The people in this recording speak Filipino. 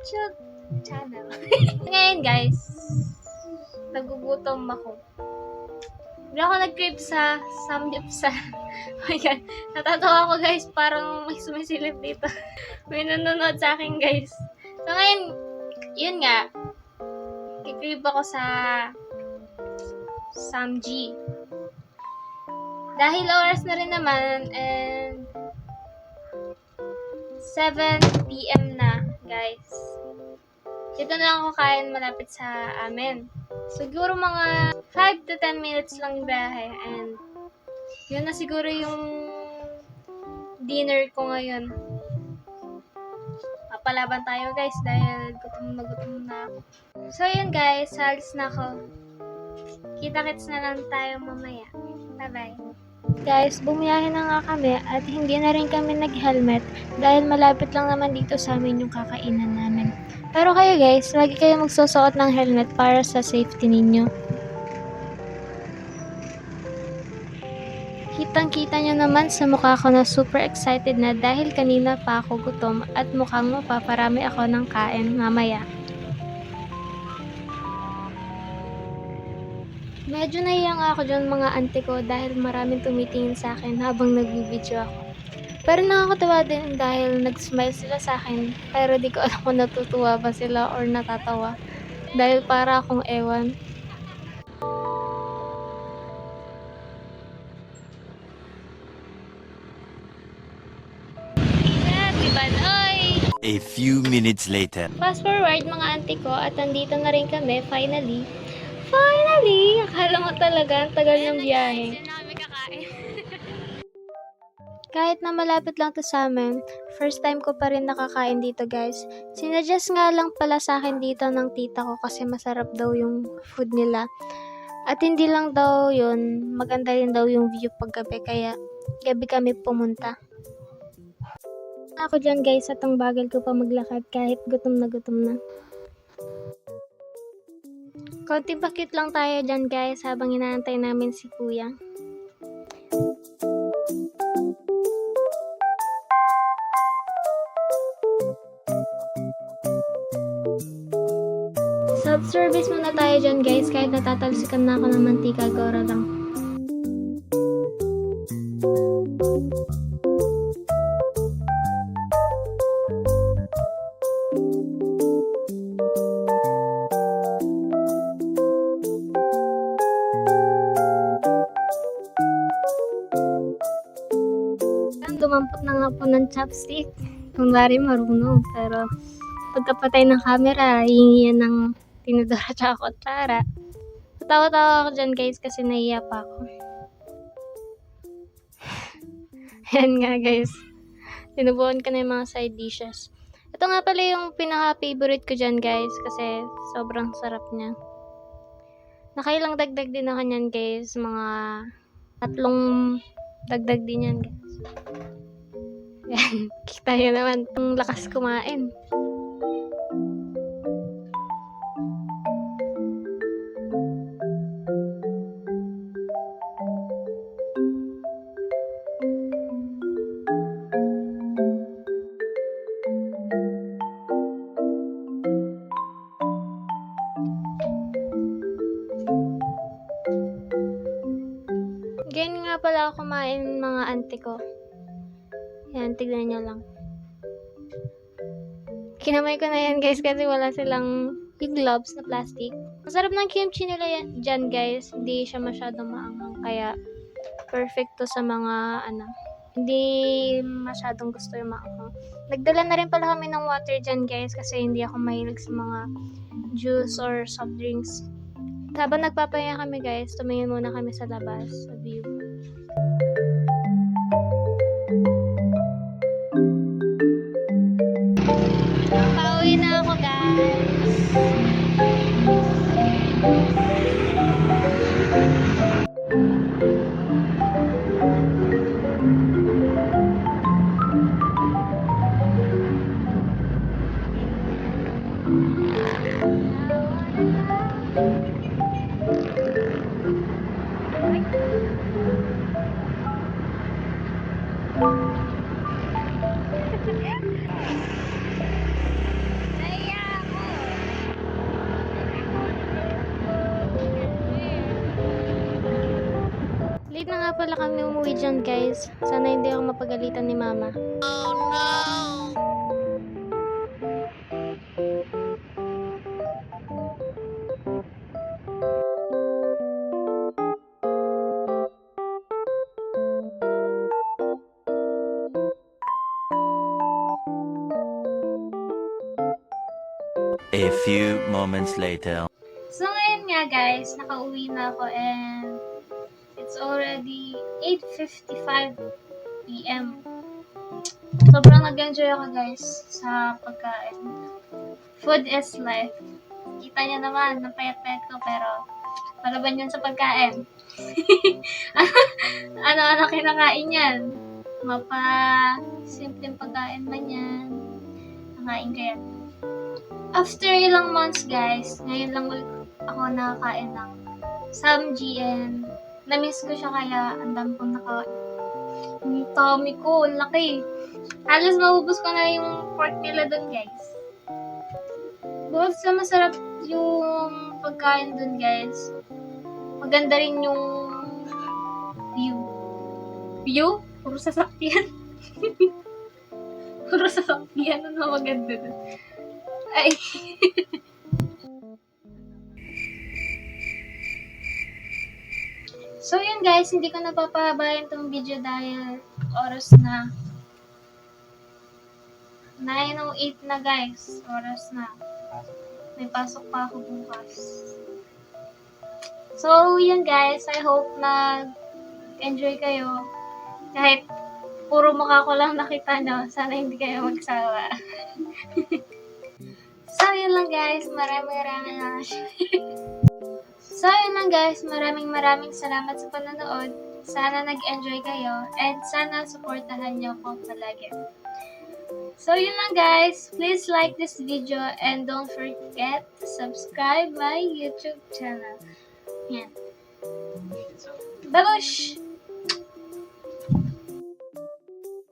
YouTube channel. Ngayon guys, nagugutom ako. Hindi ako nag-crave sa samgyupsal. Oh my God. Natatawa ako guys, parang may sumisilip dito. May nanonood sa akin guys. So ngayon, yun nga, kikrave ako sa Samji. Dahil oras na rin naman, and 7 PM na, guys. Dito na lang ako kain malapit sa amin. Siguro mga 5 to 10 minutes lang biyahe, and yun na siguro yung dinner ko ngayon. Papalaban tayo guys dahil gutom na ako. So yun guys, halos na ako. Kita-kits na lang tayo mamaya. Bye-bye. Guys, bumiyahe na nga kami at hindi na rin kami nag-helmet dahil malapit lang naman dito sa amin yung kakainan namin. Pero kayo guys, lagi kayo magsusuot ng helmet para sa safety ninyo. Kitang-kita nyo naman sa mukha ko na super excited na dahil kanina pa ako gutom at mukhang mapaparami ako ng kain mamaya. Medyo naiyak ako dyan mga auntie ko dahil maraming tumitingin sa akin habang nagbibideo ako. Pero nakakatawa din dahil nag-smile sila sa akin pero di ko alam kung natutuwa ba sila or natatawa dahil para akong ewan. A few minutes later. Fast forward mga auntie ko at nandito na rin kami finally. Akala mo talaga, ang tagal ng biyahe. Kahit na malapit lang to sa amin, first time ko pa rin nakakain dito guys. Sinuggest nga lang pala sa akin dito ng tita ko kasi masarap daw yung food nila. At hindi lang daw yun, maganda rin daw yung view paggabi kaya gabi kami pumunta. Ako dyan guys, at ang bagal ko pa maglakad kahit gutom na gutom na. Konting bakit lang tayo dyan guys habang inaantay namin si kuya. Self-service muna tayo dyan guys kahit natatalsikan na ako ng mantika, gora lang. Dumampot na nga po ng chopstick. Kunwari marunong. Pero pagkapatay ng camera, hihingi yan ng tinidora tsaka kutsara. Tawa-tawa ako dyan guys kasi naiiyak pa ako. Yan nga guys. Sinubukan ko na yung mga side dishes. Ito nga pala yung pinaka-favorite ko dyan guys kasi sobrang sarap niya. Nakailang dagdag din ako nyan guys. Mga 3 dagdag din yan guys. Yan, kita nyo naman ang lakas kumain. Ganyan nga pala ako kumain mga auntie ko. Yan, tignan nyo lang. Kinamay ko na yan guys kasi wala silang yung gloves na plastic. Masarap ng kimchi nila yan, dyan guys. Hindi siya masyadong maanghang kaya perfect to sa mga hindi masyadong gusto yung maanghang. Nagdala na rin pala kami ng water dyan guys kasi hindi ako mahilig sa mga juice or soft drinks. Habang nagpapahinga kami guys, tumingin muna kami sa labas, sa view. Pauwi na ako guys. Naiyak nga pala kami umuwi dyan, guys. Sana hindi ako mapagalitan ni mama. A few moments later. So, ngayon nga, guys, nakauwi na ako and it's already 8:55 p.m. Sobrang nag-enjoy ako, guys, sa pagkain. Food is life. Kita niyo naman, napayat-payat ko, pero palaban yan sa pagkain. Ano-ano kinakain yan? Simpleng pagkain man yan. Nakain ko yan. After ilang months, guys, ngayon lang ulit ako nakakain ng Samgyeon. Na-miss ko siya kaya ang dami kong nakain. Yung tummy ko, ang laki. Halos maubos ko na yung pork nila dun, guys. Bukod sa masarap yung pagkain dun, guys, maganda rin yung view. View? Puro sasakyan. Puro sasakyan. Ano maganda dun? Ay. So yun, guys, hindi ko napapahabayan tong video dahil oras na. 9:08 na, guys. Oras na. May pasok pa ako bukas. So yun, guys, I hope na enjoy kayo. Kahit puro mukha ko lang nakita nyo, sana hindi kayo magsawa. So, yun lang, guys. Maraming salamat sa panonood. Sana nag-enjoy kayo and sana supportahan nyo ako palagi. So, yun lang, guys. Please like this video and don't forget to subscribe my YouTube channel. Yan. Babush!